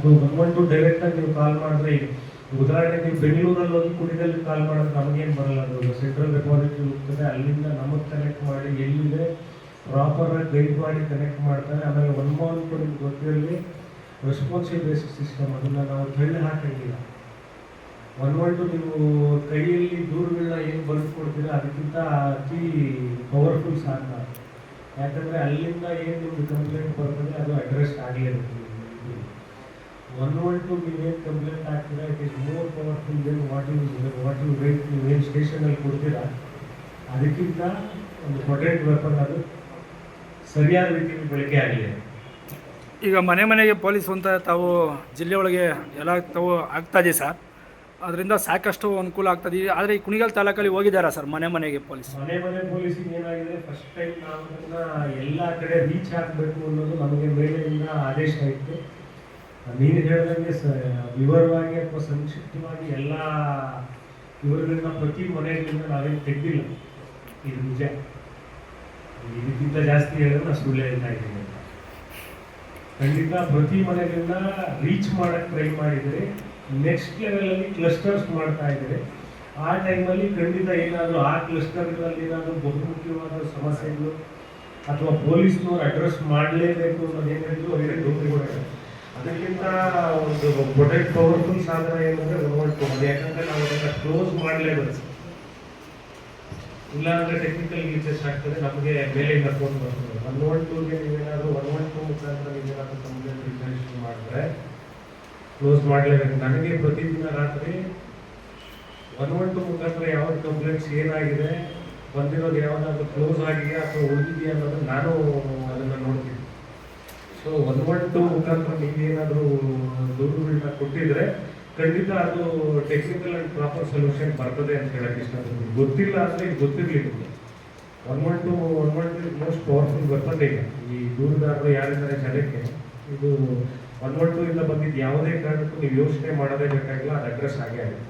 ಅದು 112 ಡೈರೆಕ್ಟಾಗಿ ನೀವು ಕಾಲ್ ಮಾಡಿದ್ರೆ, ಈಗ ಉದಾಹರಣೆಗೆ ನೀವು ಬೆಂಗಳೂರಲ್ಲಿ ಹೋಗಿ ಕುಣಿಗಲ್ ಕಾಲ್ ಮಾಡಿದ್ರೆ ನಮಗೇನು ಬರಲ್ಲ, ಅದು ಸೆಂಟ್ರಲ್ ರೆಪಾಸಿಟರಿ ಹೋಗ್ತದೆ, ಅಲ್ಲಿಂದ ನಮಗೆ ಕನೆಕ್ಟ್ ಮಾಡಿ ಎಲ್ಲಿದೆ ಪ್ರಾಪರಾಗಿ ಗೈಡ್ ಮಾಡಿ ಕನೆಕ್ಟ್ ಮಾಡ್ತಾರೆ. ಆಮೇಲೆ 112 ನಿಮ್ಗೆ ಗೊತ್ತಿರಲಿ ರೆಸ್ಪಾನ್ಸಿವ್ ಬೇಸಿಕ್ ಸಿಸ್ಟಮ್, ಅದನ್ನು ನಾವು ತಳ್ಳಿ ಹಾಕಂಗಿಲ್ಲ. 112 ನೀವು ಕೈಯಲ್ಲಿ ದೂರುಗಳನ್ನ ಏನು ಬರೆದು ಕೊಡ್ತೀರ ಅದಕ್ಕಿಂತ ಅತಿ ಪವರ್ಫುಲ್ ಸಾಧನ. ಯಾಕಂದರೆ ಅಲ್ಲಿಂದ ಏನು ನಿಮ್ಗೆ ಕಂಪ್ಲೇಂಟ್ ಬರ್ತದೆ ಅದು ಅಡ್ರೆಸ್ ಆಗಲೇ ಇರುತ್ತೆ. 112 ನೀವೇನು ಕಂಪ್ಲೇಂಟ್ ಆಗ್ತೀರಾ it is more powerful than what you write. ನೀವೇನು ಸ್ಟೇಷನಲ್ಲಿ ಕೊಡ್ತೀರಾ ಅದಕ್ಕಿಂತ ಒಂದು ಪೊಟೆಂಟ್ ವೆಪನ್, ಅದು ಸರಿಯಾದ ರೀತಿಯಲ್ಲಿ ಬಳಕೆ ಆಗಲಿ. ಈಗ ಮನೆ ಮನೆಗೆ ಪೊಲೀಸ್ ಅಂತ ತಾವು ಜಿಲ್ಲೆ ಒಳಗೆ ಎಲ್ಲ ತಾವು ಆಗ್ತಾಯಿದೆ ಸರ್, ಅದರಿಂದ ಸಾಕಷ್ಟು ಅನುಕೂಲ ಆಗ್ತದೆ. ಆದರೆ ಈ ಕುಣಿಗಲ್ ತಾಲೂಕಲ್ಲಿ ಹೋಗಿದ್ದಾರಾ ಸರ್ ಮನೆ ಮನೆಗೆ ಪೊಲೀಸ್? ಮನೆ ಪೊಲೀಸಿಗೆ ಏನಾಗಿದೆ, ಫಸ್ಟ್ ಟೈಮ್ ನಾವು ಅದನ್ನು ಎಲ್ಲ ಕಡೆ ರೀಚ್ ಆಗಬೇಕು ಅನ್ನೋದು ನಮಗೆ ಮೇಲಿನಿಂದ ಆದೇಶ ಇತ್ತು. ನೀನು ಹೇಳಿದಂಗೆ ವಿವರವಾಗಿ ಅಥವಾ ಸಂಕ್ಷಿಪ್ತವಾಗಿ ಎಲ್ಲ ವಿವರಗಳನ್ನ ಪ್ರತಿ ಮನೆಗಳಿಂದ ನಾವೇನು ತೆಗೆದಿಲ್ಲ. ಇದು ನಿಜ, ಇದಕ್ಕಿಂತ ಜಾಸ್ತಿ ಹೇಳಿದ್ರೆ ನಾನು ಸುಳ್ಳು ಹೇಳ್ತಾ ಇದ್ದೀನಿ ಅಂತ. ಖಂಡಿತ ಪ್ರತಿ ಮನೆಗಳಿಂದ ರೀಚ್ ಮಾಡೋಕ್ಕೆ ಟ್ರೈ ಮಾಡಿದರೆ, ನೆಕ್ಸ್ಟ್ ಲೆವೆಲಲ್ಲಿ ಕ್ಲಸ್ಟರ್ಸ್ ಮಾಡ್ತಾ ಇದ್ದಾರೆ. ಆ ಟೈಮಲ್ಲಿ ಖಂಡಿತ ಏನಾದರೂ ಆ ಕ್ಲಸ್ಟರ್ಗಳಲ್ಲಿ ಏನಾದರೂ ಬಹುಮುಖ್ಯವಾದ ಸಮಸ್ಯೆಗಳು ಅಥವಾ ಪೊಲೀಸ್ನವ್ರು ಅಡ್ರೆಸ್ ಮಾಡಲೇಬೇಕು ಅನ್ನೋದೇನಿದ್ರು ಅವರಿಗೆ ದೂರುಗಳು. ಅದಕ್ಕಿಂತ ಒಂದು ಪ್ರೊಟೆಕ್ಟ್ ಪವರ್ಫುಲ್ ಸಾಧನ ಏನಂದರೆ 112. ಯಾಕಂದರೆ ನಾವು ಅದನ್ನು ಕ್ಲೋಸ್ ಮಾಡಲೇಬೇಕು, ಇಲ್ಲಾಂದರೆ ಟೆಕ್ನಿಕಲ್ ಗ್ಲಿಚಸ್ ಆಗ್ತದೆ, ನಮಗೆ ಮೇಲಿಂದ ಫೋನ್ ಬರ್ತದೆ. 112ಗೆ ನೀವೇನಾದರೂ 112 ಮುಖಾಂತರ ನೀವೇನಾದರೂ ಕಂಪ್ಲೇಂಟ್ ರಿಜಿಸ್ಟ್ರೇಷನ್ ಮಾಡಿದ್ರೆ ಕ್ಲೋಸ್ ಮಾಡಲೇಬೇಕು. ನನಗೆ ಪ್ರತಿದಿನ ರಾತ್ರಿ 112 ಮುಖಾಂತರ ಯಾವ್ದು ಕಂಪ್ಲೇಂಟ್ಸ್ ಏನಾಗಿದೆ, ಬಂದಿರೋದು ಯಾವುದಾದ್ರು ಕ್ಲೋಸ್ ಆಗಿದೆಯಾ ಅಥವಾ ಉಳಿದಿದೆಯಾ ಅನ್ನೋದು ನಾನು ಅದನ್ನು ನೋಡ್ತೀನಿ. ಸೊ 112 ಮುಖಾಂತರ ನೀವೇನಾದರೂ ದೂರುಗಳನ್ನ ಕೊಟ್ಟಿದ್ರೆ ಖಂಡಿತ ಅದು ಟೆಕ್ನಿಕಲ್ ಆ್ಯಂಡ್ ಪ್ರಾಪರ್ ಸೊಲ್ಯೂಷನ್ ಬರ್ತದೆ ಅಂತ ಹೇಳಕ್ಕೆ ಇಷ್ಟಪಡ್ತೀನಿ. ಗೊತ್ತಿಲ್ಲ ಅಂದರೆ ಇದು ಗೊತ್ತಿರಲಿಲ್ಲ. 112 ಮೋಸ್ಟ್ ಪವರ್ಫುಲ್ ವೆಪನ್. ಈಗ ಈ ದೂರುದಾರರು ಯಾರಿದ್ದಾರೆ ಜನಕ್ಕೆ, ಇದು 112 ಇಂದ ಬಂದಿದ್ದು ಯಾವುದೇ ಕಾರಣಕ್ಕೂ ನೀವು ಯೋಚನೆ ಮಾಡೋದೇ ಬೇಕಾಗಿಲ್ಲ, ಅದು ಅಡ್ರೆಸ್ ಆಗೇ ಆಗುತ್ತೆ.